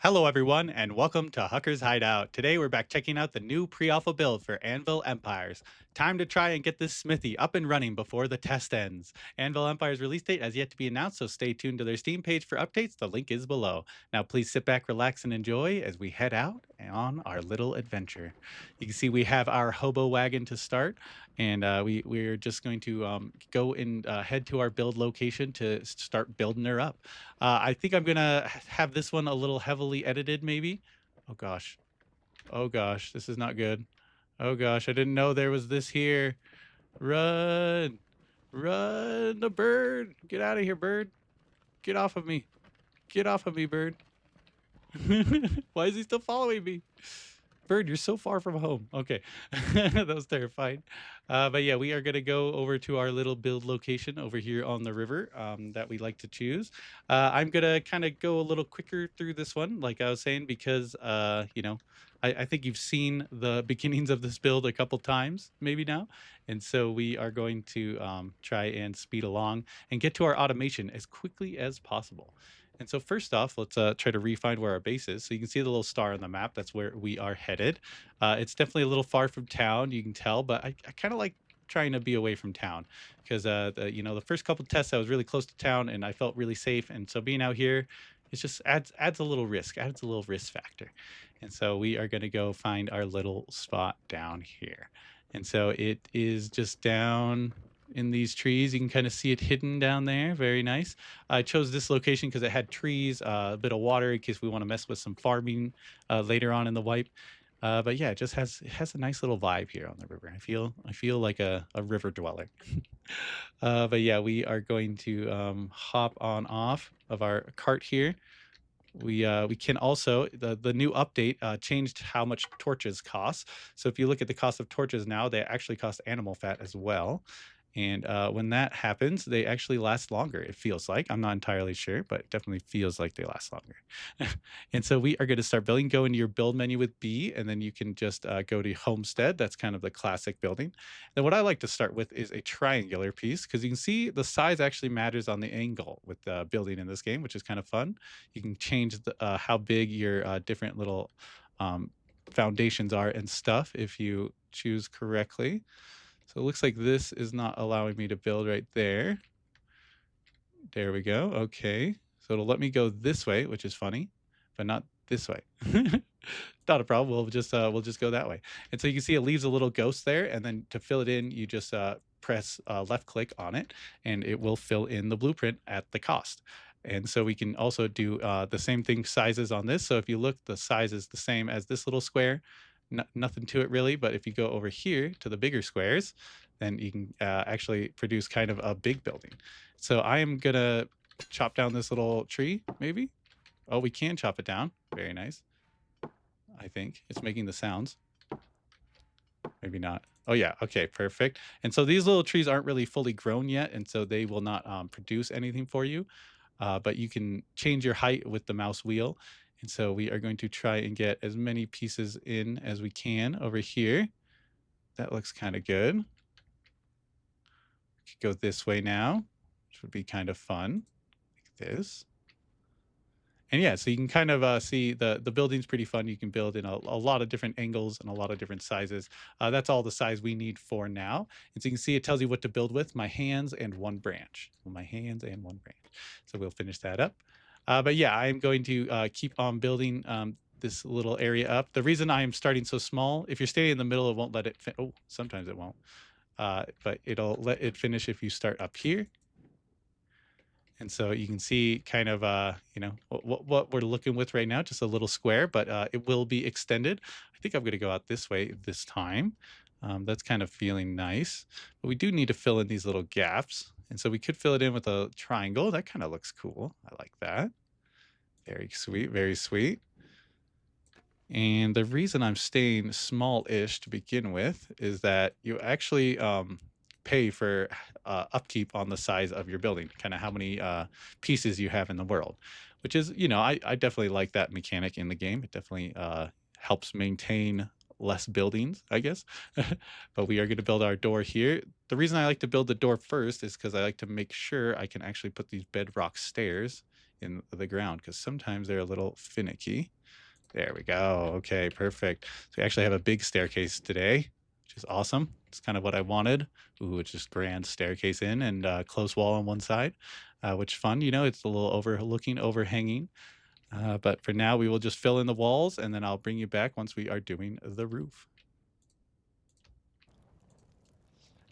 Hello, everyone, and welcome to Hucker's Hideout. Today, we're back checking out the new pre-alpha build for Anvil Empires. Time to try and get this Smithy up and running before the test ends. Anvil Empires release date has yet to be announced, so stay tuned to their Steam page for updates. The link is below. Now, please sit back, relax, and enjoy as we head out on our little adventure. You can see we have our hobo wagon to start, and we're just going to go and head to our build location to start building her up. I think I'm gonna have this one a little heavily edited, maybe. Oh gosh. Oh gosh, this is not good. Oh gosh, I didn't know there was this here. Run! Run! The bird! Get out of here, bird! Get off of me! Get off of me, bird! Why is he still following me? Bird, you're so far from home. Okay. That was terrifying. But yeah, we are going to go over to our little build location over here on the river that we like to choose. I'm going to kind of go a little quicker through this one, like I was saying, because, I think you've seen the beginnings of this build a couple times, maybe now. And so we are going to try and speed along and get to our automation as quickly as possible. And so first off, let's try to refine where our base is. So you can see the little star on the map. That's where we are headed. It's definitely a little far from town, you can tell, but I kind of like trying to be away from town because the first couple tests I was really close to town and I felt really safe. And so being out here, it just adds a little risk, adds a little risk factor. And so we are going to go find our little spot down here. And so it is just down in these trees. You can kind of see it hidden down there. Very nice. I chose this location because it had trees, a bit of water in case we want to mess with some farming later on in the wipe. But yeah, it has a nice little vibe here on the river. I feel like a river dweller. But yeah, we are going to hop on off of our cart here. We can also the new update changed how much torches cost. So if you look at the cost of torches now, they actually cost animal fat as well. And when that happens, they actually last longer. It feels like I'm not entirely sure, but it definitely feels like they last longer. And so we are going to start building. Go into your build menu with B, and then you can just go to homestead. That's kind of the classic building. And what I like to start with is a triangular piece because you can see the size actually matters on the angle with building in this game, which is kind of fun. You can change how big your different little um, foundations are and stuff if you choose correctly. So it looks like this is not allowing me to build right there. There we go. Okay. So it'll let me go this way, which is funny, but not this way. Not a problem. We'll just go that way. And so you can see it leaves a little ghost there, and then to fill it in, you just press left click on it, and it will fill in the blueprint at the cost. And so we can also do the same thing sizes on this. So if you look, the size is the same as this little square. Nothing to it really, but if you go over here to the bigger squares, then you can actually produce kind of a big building. So I am gonna chop down this little tree, maybe. Oh, we can chop it down. Very nice. I think it's making the sounds. Maybe not. Oh yeah. Okay. Perfect. And so these little trees aren't really fully grown yet, and so they will not produce anything for you. But you can change your height with the mouse wheel. And so we are going to try and get as many pieces in as we can over here. That looks kind of good. We could go this way now, which would be kind of fun, like this. And yeah, so you can kind of see the building's pretty fun. You can build in a lot of different angles and a lot of different sizes. That's all the size we need for now. And so you can see it tells you what to build with: my hands and one branch. My hands and one branch. So we'll finish that up. But yeah, I'm going to keep on building this little area up. The reason I am starting so small, if you're staying in the middle, it won't let it. Oh, sometimes it won't. But it'll let it finish if you start up here. And so you can see kind of, what we're looking with right now, just a little square, but it will be extended. I think I'm going to go out this way this time. That's kind of feeling nice. But we do need to fill in these little gaps. And so we could fill it in with a triangle. That kind of looks cool. I like that. Very sweet, very sweet. And the reason I'm staying small-ish to begin with is that you actually pay for upkeep on the size of your building, kind of how many pieces you have in the world, which is, I definitely like that mechanic in the game. It definitely helps maintain less buildings, I guess. But we are going to build our door here. The reason I like to build the door first is because I like to make sure I can actually put these bedrock stairs in the ground because sometimes they're a little finicky. There we go. Okay, perfect. So we actually have a big staircase today, which is awesome. It's kind of what I wanted. Ooh, it's just grand staircase in and close wall on one side, which fun. You know, it's a little overlooking, overhanging. But for now, we will just fill in the walls, and then I'll bring you back once we are doing the roof.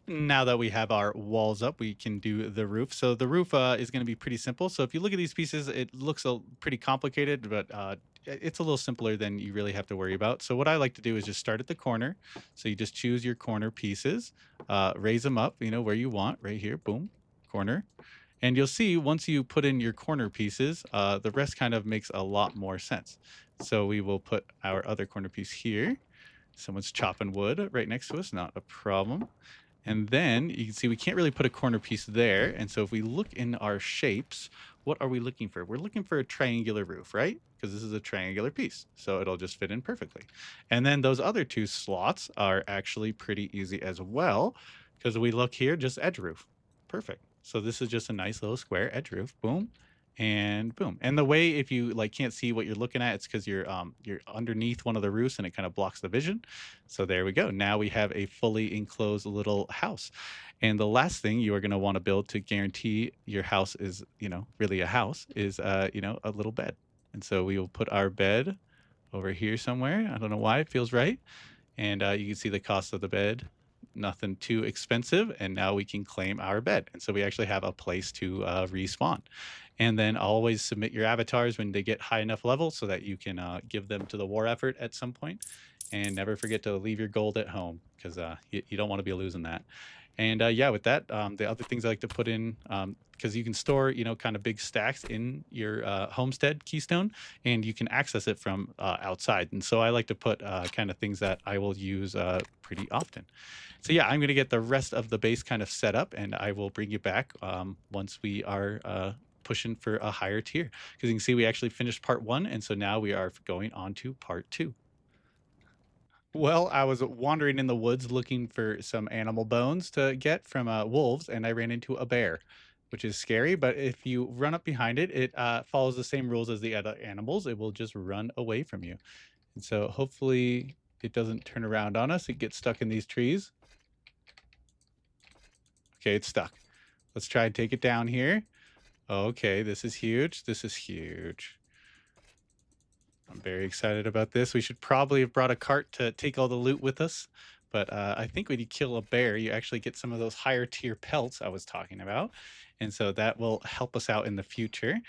Now that we have our walls up, we can do the roof. So the roof is going to be pretty simple. So if you look at these pieces, it looks pretty complicated, but it's a little simpler than you really have to worry about. So what I like to do is just start at the corner. So you just choose your corner pieces, raise them up, you know, where you want, right here, boom, corner. And you'll see once you put in your corner pieces, the rest kind of makes a lot more sense. So we will put our other corner piece here. Someone's chopping wood right next to us, not a problem. And then you can see we can't really put a corner piece there. And so if we look in our shapes, what are we looking for? We're looking for a triangular roof, right? Because this is a triangular piece. So it'll just fit in perfectly. And then those other two slots are actually pretty easy as well. Because we look here, just edge roof. Perfect. So this is just a nice little square edge roof. Boom and boom. And the way if you like can't see what you're looking at, it's because you're underneath one of the roofs and it kind of blocks the vision. So there we go. Now we have a fully enclosed little house. And the last thing you are going to want to build to guarantee your house is, you know, really a house is, you know, a little bed. And so we will put our bed over here somewhere. I don't know why it feels right. And you can see the cost of the bed, nothing too expensive. And now we can claim our bed. And so we actually have a place to respawn. And then always submit your avatars when they get high enough level so that you can give them to the war effort at some point. And never forget to leave your gold at home because you don't want to be losing that. And yeah, with that, the other things I like to put in, because you can store, you know, kind of big stacks in your homestead keystone, and you can access it from outside. And so I like to put kind of things that I will use pretty often. So yeah, I'm going to get the rest of the base kind of set up, and I will bring you back once we are pushing for a higher tier. Because you can see we actually finished part one, and so now we are going on to part two. Well, I was wandering in the woods looking for some animal bones to get from wolves, and I ran into a bear, which is scary. But if you run up behind it, it follows the same rules as the other animals. It will just run away from you. And so hopefully it doesn't turn around on us. It gets stuck in these trees. Okay, it's stuck. Let's try and take it down here. Okay, this is huge. This is huge. I'm very excited about this. We should probably have brought a cart to take all the loot with us. But I think when you kill a bear, you actually get some of those higher tier pelts I was talking about. And so that will help us out in the future.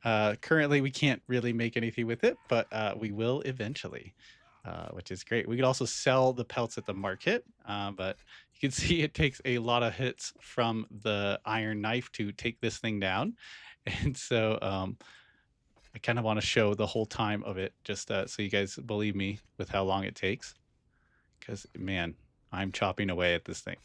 Currently, we can't really make anything with it, but we will eventually, which is great. We could also sell the pelts at the market, but you can see it takes a lot of hits from the iron knife to take this thing down. And so I kind of want to show the whole time of it just so you guys believe me with how long it takes. Because, man, I'm chopping away at this thing.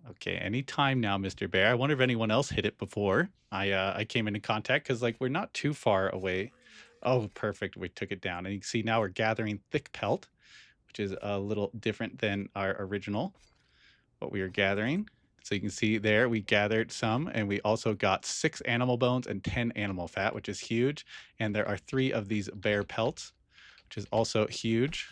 Okay, any time now, Mr. Bear. I wonder if anyone else hit it before I came into contact because, like, we're not too far away. Oh, perfect. We took it down. And you can see now we're gathering thick pelt, which is a little different than our original, what we are gathering. So you can see there we gathered some, and we also got 6 animal bones and 10 animal fat, which is huge. And there are 3 of these bear pelts, which is also huge.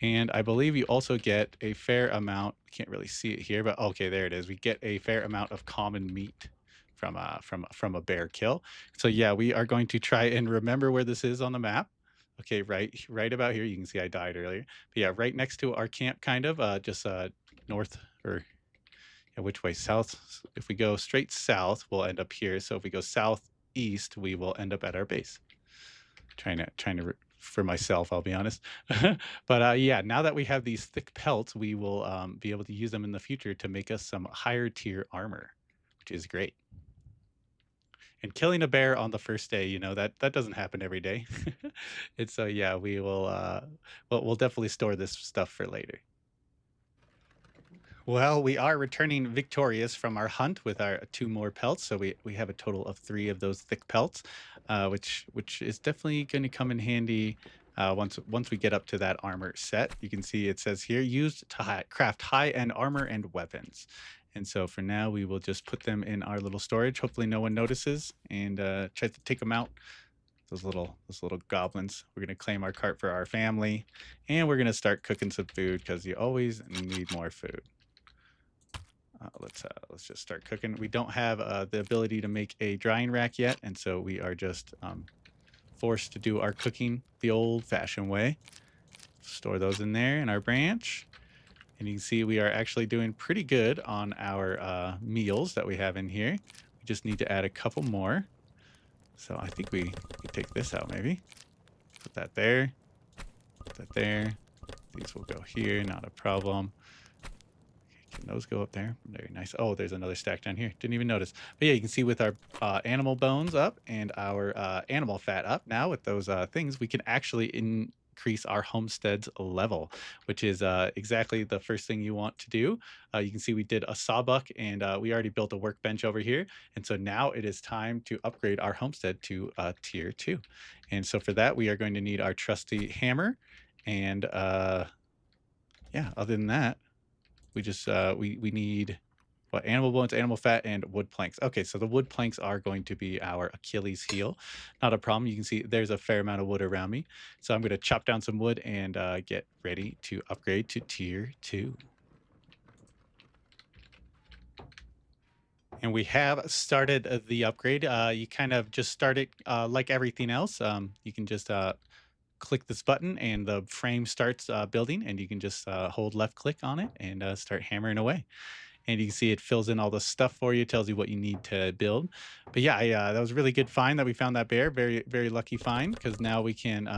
And I believe you also get a fair amount. Can't really see it here, but okay, there it is. We get a fair amount of common meat from a bear kill. So yeah, we are going to try and remember where this is on the map. Okay, right about here. You can see I died earlier. But yeah, right next to our camp, kind of just north or yeah, which way? South. If we go straight south, we'll end up here. So if we go southeast, we will end up at our base. Trying to for myself, I'll be honest. But yeah, now that we have these thick pelts, we will be able to use them in the future to make us some higher tier armor, which is great. And killing a bear on the first day, you know, that doesn't happen every day. And so yeah, we will we'll definitely store this stuff for later. Well, we are returning victorious from our hunt with our 2 more pelts. So we have a total of 3 of those thick pelts, which is definitely going to come in handy once we get up to that armor set. You can see it says here used to craft high-end armor and weapons. And so for now, we will just put them in our little storage. Hopefully no one notices and tries to take them out. Those little goblins. We're gonna claim our cart for our family, and we're gonna start cooking some food because you always need more food. Let's just start cooking. We don't have the ability to make a drying rack yet, and so we are just forced to do our cooking the old-fashioned way. Store those in there in our branch. And you can see we are actually doing pretty good on our meals that we have in here. We just need to add a couple more. So I think we could take this out maybe. Put that there. Put that there. These will go here, not a problem. Can those go up there? Very nice. Oh, there's another stack down here. Didn't even notice. But yeah, you can see with our animal bones up and our animal fat up now with those things, we can actually increase our homestead's level, which is exactly the first thing you want to do. You can see we did a sawbuck and we already built a workbench over here. And so now it is time to upgrade our homestead to tier 2. And so for that, we are going to need our trusty hammer. And yeah, other than that, we just we need what, animal bones, animal fat, and wood planks. Okay, so the wood planks are going to be our Achilles heel. Not a problem. You can see there's a fair amount of wood around me. So I'm going to chop down some wood and get ready to upgrade to tier 2. And we have started the upgrade. You kind of just start it like everything else. You can just click this button and the frame starts building, and you can just hold left click on it and start hammering away. And you can see it fills in all the stuff for you, tells you what you need to build. But yeah, that was a really good find that we found that bear. Very, very lucky find, because now we can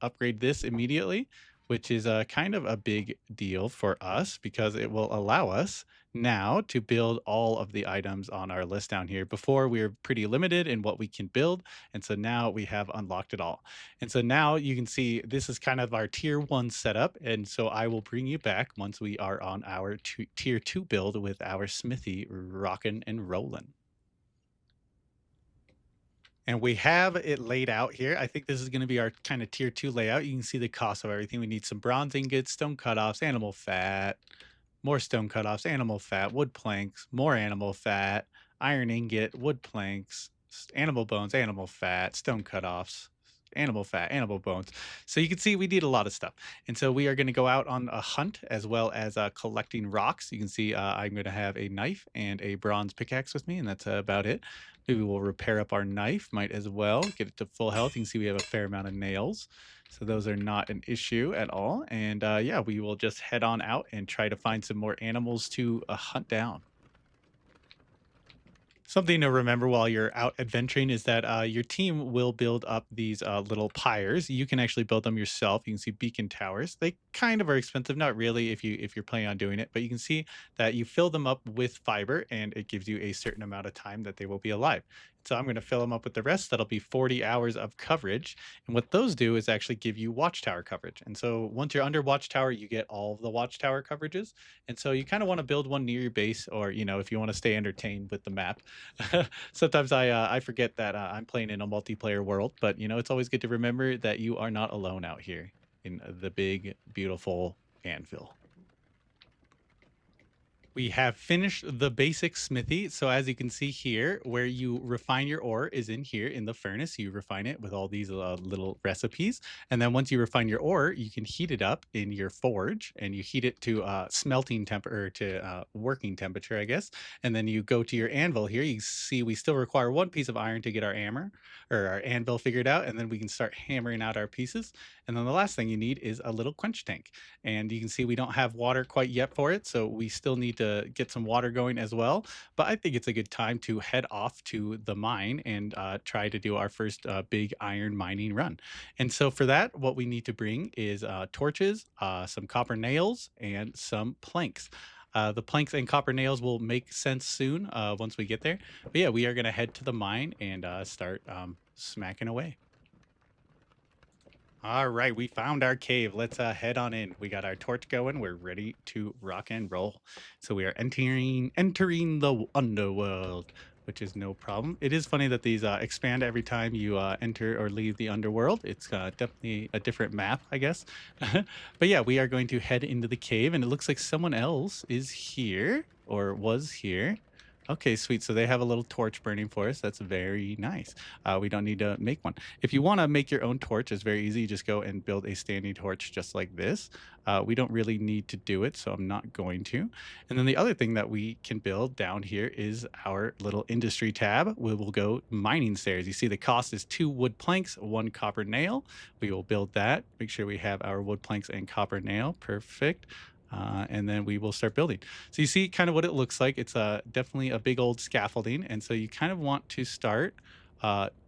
upgrade this immediately, which is kind of a big deal for us because it will allow us now to build all of the items on our list down here. Before, we were pretty limited in what we can build, and so now we have unlocked it all. And so now you can see this is kind of our tier 1 setup, and so I will bring you back once we are on our tier 2 build with our Smithy rocking and rolling. And we have it laid out here. I think this is going to be our kind of tier 2 layout. You can see the cost of everything. We need some bronze ingots, stone cutoffs, animal fat, more stone cutoffs, animal fat, wood planks, more animal fat, iron ingot, wood planks, animal bones, animal fat, stone cutoffs, animal fat, animal bones. So you can see we need a lot of stuff. And so we are going to go out on a hunt as well as collecting rocks. You can see I'm going to have a knife and a bronze pickaxe with me, and that's about it. Maybe we'll repair up our knife, might as well get it to full health. You can see we have a fair amount of nails. So those are not an issue at all. And yeah, we will just head on out and try to find some more animals to hunt down. Something to remember while you're out adventuring is that your team will build up these little pyres. You can actually build them yourself. You can see beacon towers. They kind of are expensive, not really if you're planning on doing it, but you can see that you fill them up with fiber, and it gives you a certain amount of time that they will be alive. So I'm going to fill them up with the rest. That'll be 40 hours of coverage. And what those do is actually give you watchtower coverage. And so once you're under watchtower, you get all of the watchtower coverages. And so you kind of want to build one near your base, or if you want to stay entertained with the map. Sometimes I forget that I'm playing in a multiplayer world, but it's always good to remember that you are not alone out here in the big, beautiful Anvil. We have finished the basic smithy. So as you can see here, where you refine your ore is in here in the furnace. You refine it with all these little recipes. And then once you refine your ore, you can heat it up in your forge, and you heat it to smelting temp or to working temperature, I guess. And then you go to your anvil here. You see we still require one piece of iron to get our hammer or our anvil figured out. And then we can start hammering out our pieces. And then the last thing you need is a little quench tank. And you can see we don't have water quite yet for it, so we still need to get some water going as well. But I think it's a good time to head off to the mine and try to do our first big iron mining run. And so for that, what we need to bring is torches, some copper nails, and some planks. The planks and copper nails will make sense soon once we get there. But yeah, we are going to head to the mine and start smacking away. All right, we found our cave. Let's head on in. We got our torch going. We're ready to rock and roll. So we are entering the underworld, which is no problem. It is funny that these expand every time you enter or leave the underworld. It's definitely a different map, I guess. But yeah, we are going to head into the cave, and it looks like someone else is here or was here. Okay, sweet. So they have a little torch burning for us. That's very nice. We don't need to make one. If you want to make your own torch, it's very easy. You just go and build a standing torch just like this. We don't really need to do it, so I'm not going to. And then the other thing that we can build down here is our little industry tab. We will go mining stairs. You see the cost is 2 wood planks, 1 copper nail. We will build that. Make sure we have our wood planks and copper nail. Perfect. And then we will start building. So you see kind of what it looks like. It's definitely a big old scaffolding. And so you kind of want to start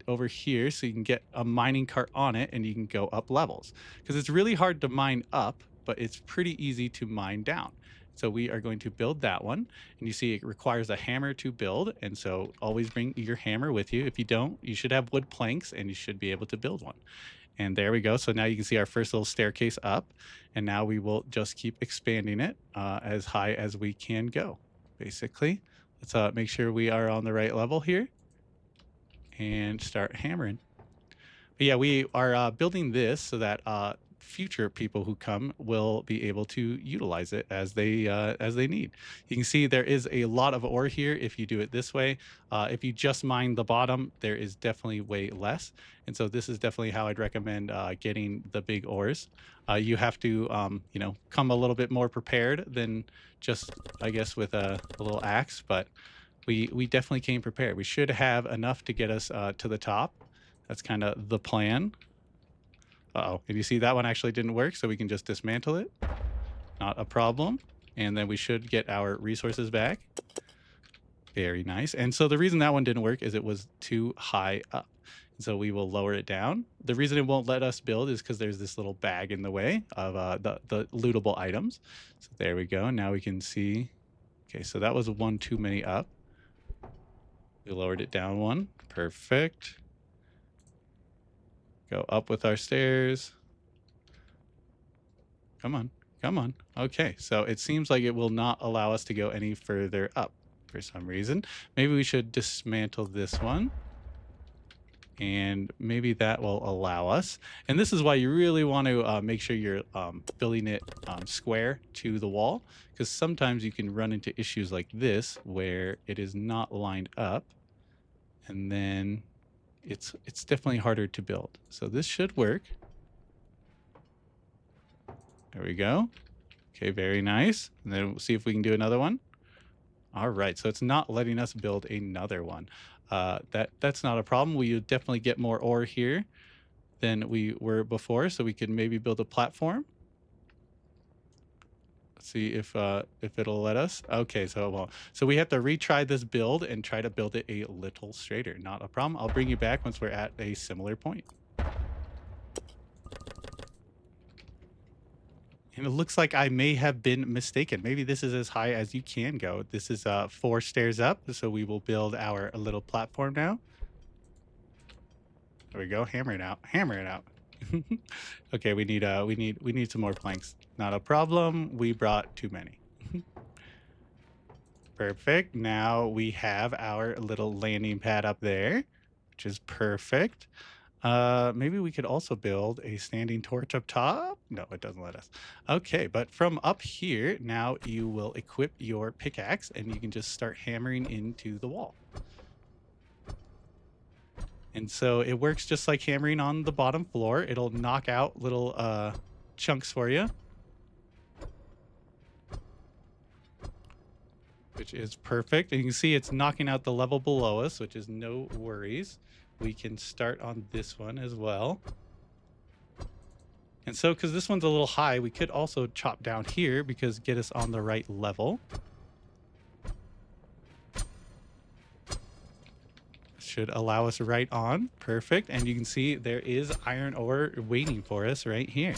over here so you can get a mining cart on it and you can go up levels. Because it's really hard to mine up, but it's pretty easy to mine down. So we are going to build that one. And you see it requires a hammer to build. And so always bring your hammer with you. If you don't, you should have wood planks and you should be able to build one. And there we go. So now you can see our first little staircase up. And now we will just keep expanding it as high as we can go, basically. Let's make sure we are on the right level here and start hammering. But yeah, we are building this so that future people who come will be able to utilize it as they need. You can see there is a lot of ore here if you do it this way. If you just mine the bottom, there is definitely way less. And so this is definitely how I'd recommend getting the big ores. You have to, come a little bit more prepared than just, I guess, with a little axe. But we definitely came prepared. We should have enough to get us to the top. That's kind of the plan. Uh-oh, and you see that one actually didn't work, so we can just dismantle it. Not a problem. And then we should get our resources back. Very nice. And so the reason that one didn't work is it was too high up. So we will lower it down. The reason it won't let us build is because there's this little bag in the way of the lootable items. So there we go. Now we can see. Okay, so that was one too many up. We lowered it down one. Perfect. Go up with our stairs. Come on, come on. Okay, so it seems like it will not allow us to go any further up for some reason. Maybe we should dismantle this one. And maybe that will allow us. And this is why you really want to make sure you're building it square to the wall. Because sometimes you can run into issues like this where it is not lined up. And then it's definitely harder to build. So this should work. There we go. Okay, very nice. And then we'll see if we can do another one. All right, so it's not letting us build another one. That's not a problem. We would definitely get more ore here than we were before, so we could maybe build a platform. See if it'll let us. Okay, so it won't. So we have to retry this build and try to build it a little straighter. Not a problem. I'll bring you back once we're at a similar point. And it looks like I may have been mistaken. Maybe this is as high as you can go. This is 4 stairs up, so we will build our little platform now. There we go. Hammer it out. Hammer it out. Okay, we need some more planks. Not a problem. We brought too many. Perfect. Now we have our little landing pad up there, which is perfect. Maybe we could also build a standing torch up top. No, it doesn't let us. Okay, but from up here, now you will equip your pickaxe and you can just start hammering into the wall. And so it works just like hammering on the bottom floor. It'll knock out little chunks for you, which is perfect. And you can see it's knocking out the level below us, which is no worries. We can start on this one as well. And so, because this one's a little high, we could also chop down here because get us on the right level. Should allow us right on. Perfect. And you can see there is iron ore waiting for us right here.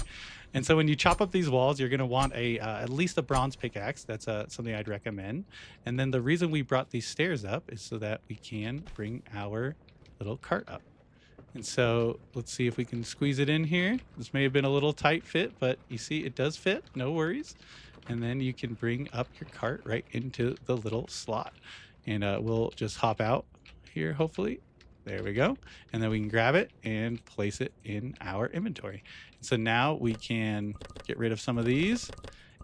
And so when you chop up these walls, you're going to want at least a bronze pickaxe. That's something I'd recommend. And then the reason we brought these stairs up is so that we can bring our little cart up. And so let's see if we can squeeze it in here. This may have been a little tight fit, but you see it does fit. No worries. And then you can bring up your cart right into the little slot. And we'll just hop out here, hopefully. There we go. And then we can grab it and place it in our inventory. So now we can get rid of some of these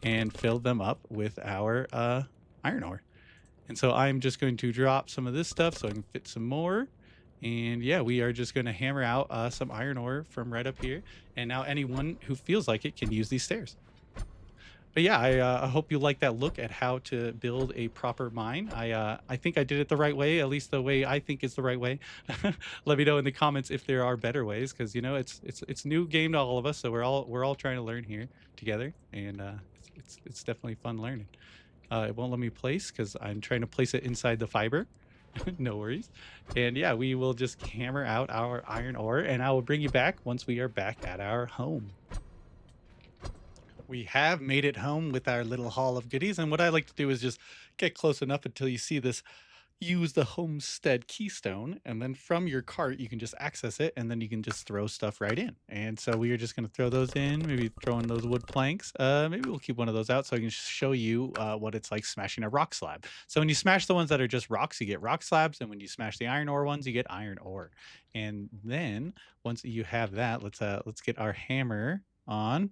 and fill them up with our iron ore. And so I'm just going to drop some of this stuff so I can fit some more. And yeah, we are just going to hammer out some iron ore from right up here. And now anyone who feels like it can use these stairs. But yeah, I hope you like that look at how to build a proper mine. I think I did it the right way, at least the way I think is the right way. Let me know in the comments if there are better ways, because you know it's new game to all of us, so we're all trying to learn here together, and it's definitely fun learning. It won't let me place because I'm trying to place it inside the fiber. No worries. And yeah, we will just hammer out our iron ore, and I will bring you back once we are back at our home. We have made it home with our little haul of goodies. And what I like to do is just get close enough until you see this use the homestead keystone. And then from your cart, you can just access it and then you can just throw stuff right in. And so we are just going to throw those in, maybe throw in those wood planks. Maybe we'll keep one of those out so I can show you what it's like smashing a rock slab. So when you smash the ones that are just rocks, you get rock slabs. And when you smash the iron ore ones, you get iron ore. And then once you have that, let's get our hammer on.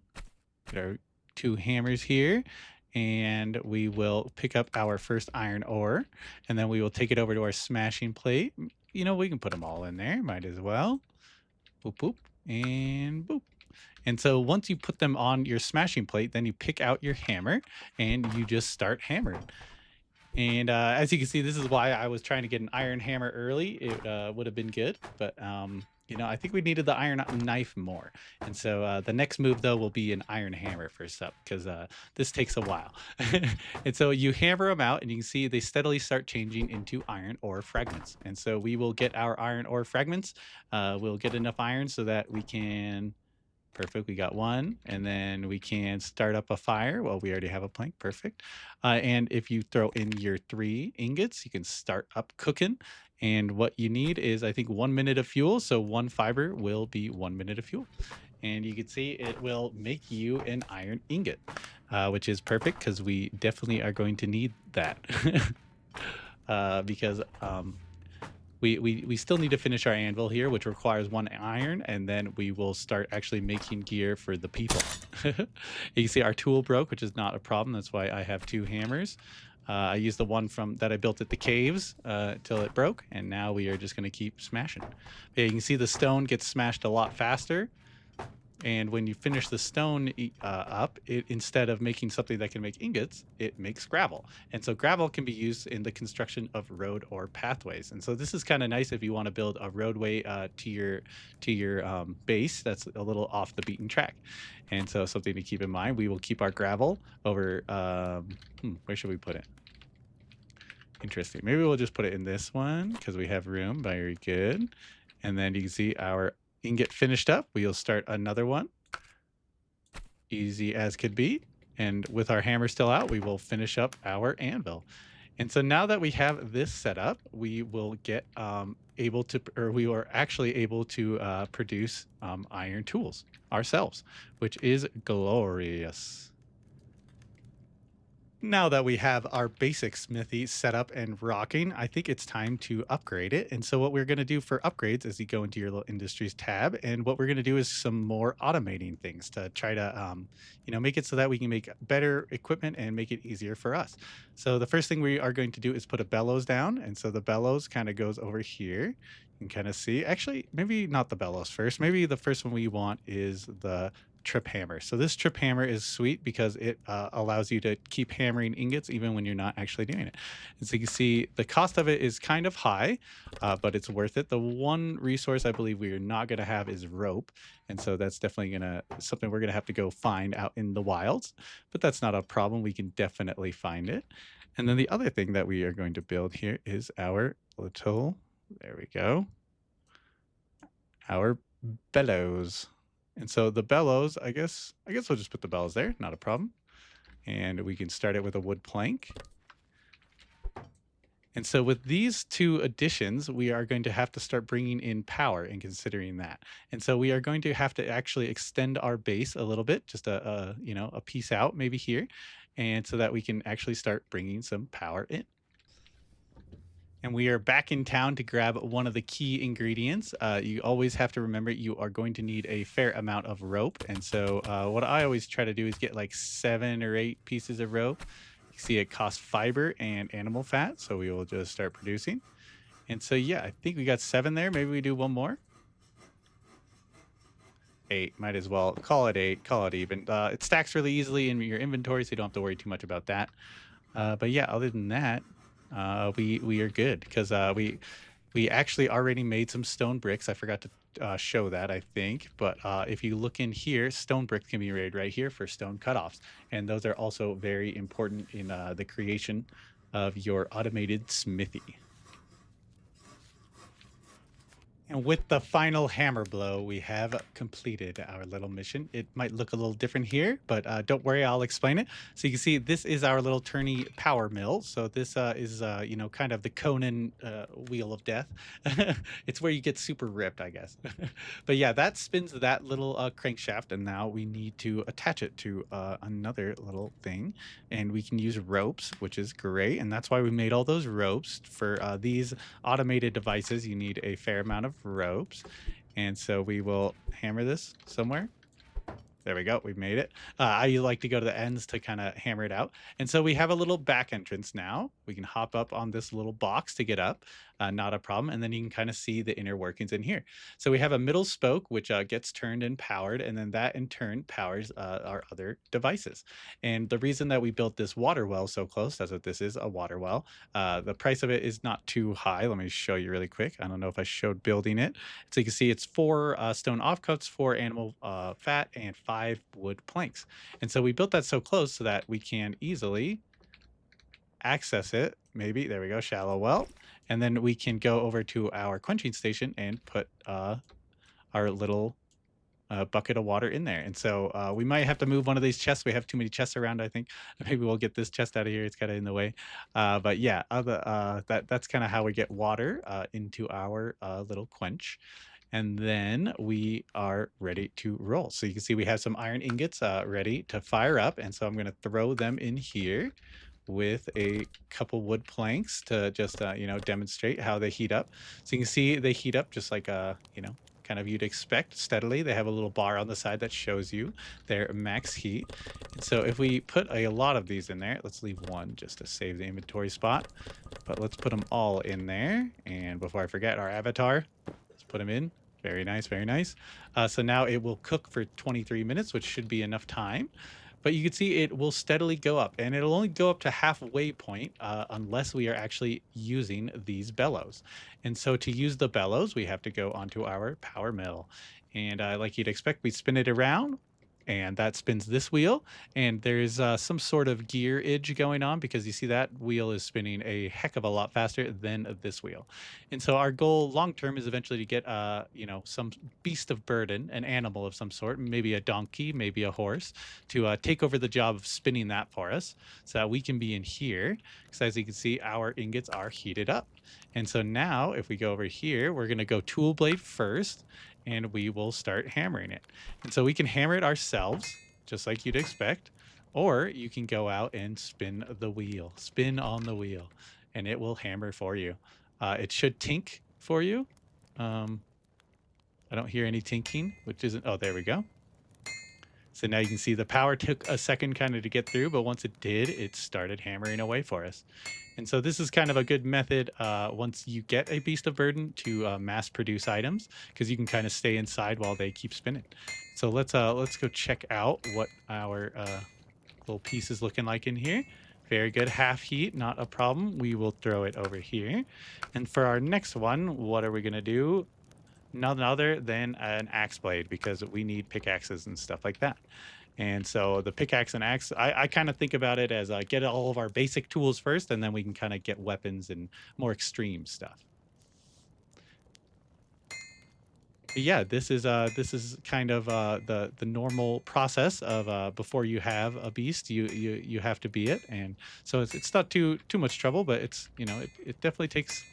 Get our two hammers here, and we will pick up our first iron ore, and then we will take it over to our smashing plate. You know, we can put them all in there, might as well. Boop, boop, and boop. And so once you put them on your smashing plate, then you pick out your hammer and you just start hammering. And as you can see, this is why I was trying to get an iron hammer early. It would have been good, but you know, I think we needed the iron knife more. And so the next move, though, will be an iron hammer first up, because this takes a while. And so you hammer them out, and you can see they steadily start changing into iron ore fragments. And so we will get our iron ore fragments. We'll get enough iron so that we can... Perfect. We got one, and then we can start up a fire. Well, we already have a plank. Perfect. And if you throw in your 3 ingots, you can start up cooking. And what you need is, I think, 1 minute of fuel. So 1 fiber will be 1 minute of fuel. And you can see it will make you an iron ingot, which is perfect because we definitely are going to need that. Because we still need to finish our anvil here, which requires 1 iron, and then we will start actually making gear for the people. You can see our tool broke, which is not a problem. That's why I have 2 hammers. I used the one that I built at the caves till it broke, and now we are just going to keep smashing. Yeah, you can see the stone gets smashed a lot faster. And when you finish the stone up, instead of making something that can make ingots, it makes gravel. And so gravel can be used in the construction of road or pathways. And so this is kind of nice if you want to build a roadway to your base that's a little off the beaten track. And so something to keep in mind. We will keep our gravel over. Where should we put it? Interesting. Maybe we'll just put it in this one because we have room. Very good. And then you can see our ingot finished up. We'll start another one. Easy as could be. And with our hammer still out, we will finish up our anvil. And so now that we have this set up, we will get we are actually able to produce iron tools ourselves, which is glorious. Now that we have our basic smithy set up and rocking, I think it's time to upgrade it. And so what we're going to do for upgrades is you go into your little industries tab, and what we're going to do is some more automating things to try to, you know, make it so that we can make better equipment and make it easier for us. So the first thing we are going to do is put a bellows down. And so the bellows kind of goes over here. You can kind of see, actually, maybe not the bellows first. Maybe the first one we want is the trip hammer. So this trip hammer is sweet because it allows you to keep hammering ingots even when you're not actually doing it. And so you can see the cost of it is kind of high, but it's worth it. The one resource I believe we are not going to have is rope. And so that's definitely something we're going to have to go find out in the wilds, but that's not a problem. We can definitely find it. And then the other thing that we are going to build here is our little, there we go, our bellows. And so the bellows, I guess we'll just put the bellows there, not a problem. And we can start it with a wood plank. And so with these 2 additions, we are going to have to start bringing in power and considering that. And so we are going to have to actually extend our base a little bit, just a piece out maybe here, and so that we can actually start bringing some power in. And we are back in town to grab one of the key ingredients. You always have to remember you are going to need a fair amount of rope. And so what I always try to do is get like 7 or 8 pieces of rope. You see it costs fiber and animal fat. So we will just start producing. And so, yeah, I think we got 7 there. Maybe we do one more. 8, might as well call it 8, call it even. It stacks really easily in your inventory, so you don't have to worry too much about that. But yeah, other than that, we are good because we actually already made some stone bricks. I forgot to show that, I think. But if you look in here, stone bricks can be made right here for stone cutoffs, and those are also very important in the creation of your automated smithy. And with the final hammer blow, we have completed our little mission. It might look a little different here, but don't worry, I'll explain it. So you can see this is our little turny power mill. So this is, you know, kind of the Conan wheel of death. It's where you get super ripped, I guess. But yeah, that spins that little crankshaft, and now we need to attach it to another little thing. And we can use ropes, which is great. And that's why we made all those ropes. For these automated devices, you need a fair amount of ropes, and so we will hammer this somewhere. There we go. We've made it. I like to go to the ends to kind of hammer it out. And so we have a little back entrance now. We can hop up on this little box to get up. Not a problem. And then you can kind of see the inner workings in here. So we have a middle spoke, which gets turned and powered. And then that in turn powers our other devices. And the reason that we built this water well so close, that's what this is, a water well. The price of it is not too high. Let me show you really quick. I don't know if I showed building it. So you can see it's 4 stone offcuts, 4 animal fat, and 5 wood planks. And so we built that so close so that we can easily access it. Maybe, there we go, shallow well. And then we can go over to our quenching station and put our little bucket of water in there. And so we might have to move one of these chests. We have too many chests around, I think. Maybe we'll get this chest out of here. It's kind of in the way. But yeah, that's kind of how we get water into our little quench. And then we are ready to roll. So you can see we have some iron ingots ready to fire up. And so I'm going to throw them in here with a couple wood planks to just, you know, demonstrate how they heat up. So you can see they heat up just like, you know, kind of you'd expect steadily. They have a little bar on the side that shows you their max heat. And so if we put a lot of these in there, let's leave one just to save the inventory spot, but let's put them all in there. And before I forget, our avatar, let's put them in. Very nice, very nice. So now it will cook for 23 minutes, which should be enough time. But you can see it will steadily go up, and it'll only go up to halfway point unless we are actually using these bellows. And so to use the bellows, we have to go onto our power mill. And like you'd expect, we spin it around, and that spins this wheel. And there's some sort of gearage going on because you see that wheel is spinning a heck of a lot faster than this wheel. And so our goal long term is eventually to get, you know, some beast of burden, an animal of some sort, maybe a donkey, maybe a horse, to take over the job of spinning that for us so that we can be in here. Because as you can see, our ingots are heated up. And so now if we go over here, we're going to go tool blade first, and we will start hammering it. And so we can hammer it ourselves, just like you'd expect, or you can go out and spin the wheel, spin on the wheel, and it will hammer for you. It should tink for you. I don't hear any tinking, which isn't, oh, there we go. So now you can see the power took a second kind of to get through, but once it did, it started hammering away for us. And so this is kind of a good method once you get a beast of burden to mass produce items, because you can kind of stay inside while they keep spinning. So let's go check out what our little piece is looking like in here. Very good, half heat, not a problem. We will throw it over here. And for our next one, what are we gonna do? None other than an axe blade, because we need pickaxes and stuff like that. And so the pickaxe and axe, I kind of think about it as get all of our basic tools first, and then we can kind of get weapons and more extreme stuff. But yeah, this is kind of the normal process of before you have a beast, you have to be it, and so it's not too much trouble, but it's, you know, it definitely takes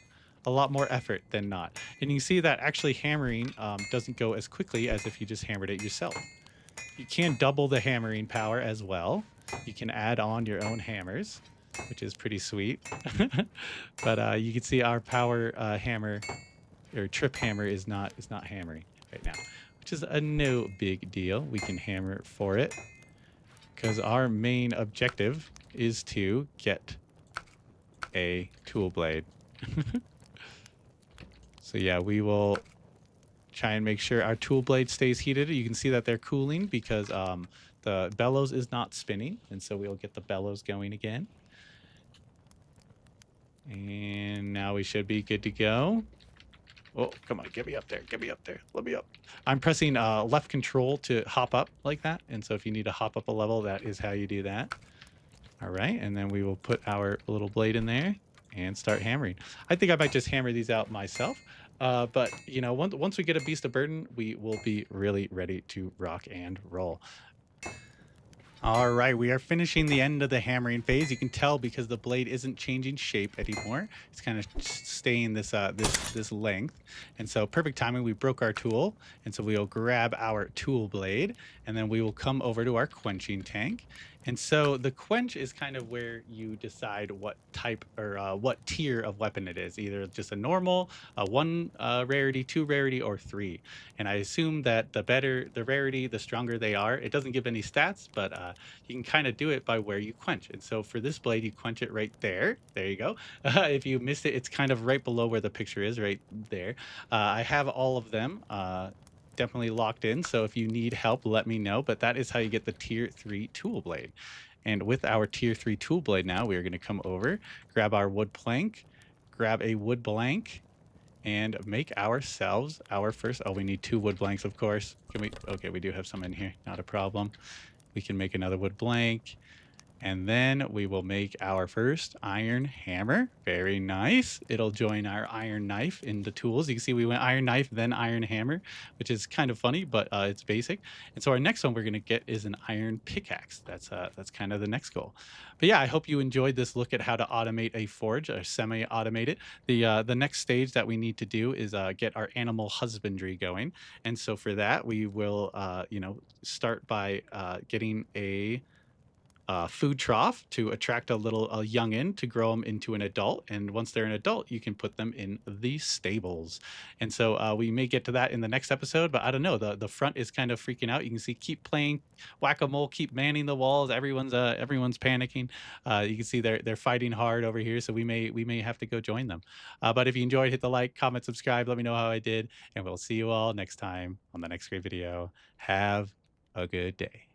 a lot more effort than not. And you can see that actually hammering doesn't go as quickly as if you just hammered it yourself. You can double the hammering power as well. You can add on your own hammers. which is pretty sweet. But you can see our power hammer or trip hammer is not hammering right now, which is a no big deal. We can hammer for it because our main objective is to get a tool blade. So yeah, we will try and make sure our tool blade stays heated. You can see that they're cooling because the bellows is not spinning, and so we'll get the bellows going again. And now we should be good to go. Oh, come on, get me up there. Get me up there. Let me up. I'm pressing left control to hop up like that. And so if you need to hop up a level, that is how you do that. All right. And then we will put our little blade in there and start hammering. I think I might just hammer these out myself. But, you know, once we get a beast of burden, we will be really ready to rock and roll. All right, we are finishing the end of the hammering phase. You can tell because the blade isn't changing shape anymore. It's kind of staying this length. And so perfect timing, we broke our tool. And so we'll grab our tool blade and then we will come over to our quenching tank. And so the quench is kind of where you decide what type or what tier of weapon it is, either just a normal, one rarity, two rarity, or three. And I assume that the better the rarity, the stronger they are. It doesn't give any stats, but you can kind of do it by where you quench. And so for this blade, you quench it right there. There you go. If you missed it, it's kind of right below where the picture is, right there. I have all of them. Definitely locked in. So if you need help, let me know. But that is how you get the tier 3 tool blade. And with our tier 3 tool blade now, we are going to come over, grab our wood plank, grab a wood blank, and make ourselves our first. Oh, we need 2 wood blanks, of course. Can we? Okay, we do have some in here. Not a problem. We can make another wood blank. And then we will make our first iron hammer. Very nice. It'll join our iron knife in the tools. You can see we went iron knife, then iron hammer, which is kind of funny, but it's basic. And so our next one we're going to get is an iron pickaxe. That's kind of the next goal. But yeah, I hope you enjoyed this look at how to automate a forge or semi-automate it. The next stage that we need to do is get our animal husbandry going. And so for that, we will, start by getting a food trough to attract a youngin to grow them into an adult. And once they're an adult, you can put them in the stables. And so we may get to that in the next episode, but I don't know. The front is kind of freaking out. You can see keep playing whack-a-mole, keep manning the walls. Everyone's panicking. You can see they're fighting hard over here. So we may have to go join them. But if you enjoyed, hit the like, comment, subscribe. Let me know how I did, and we'll see you all next time on the next great video. Have a good day.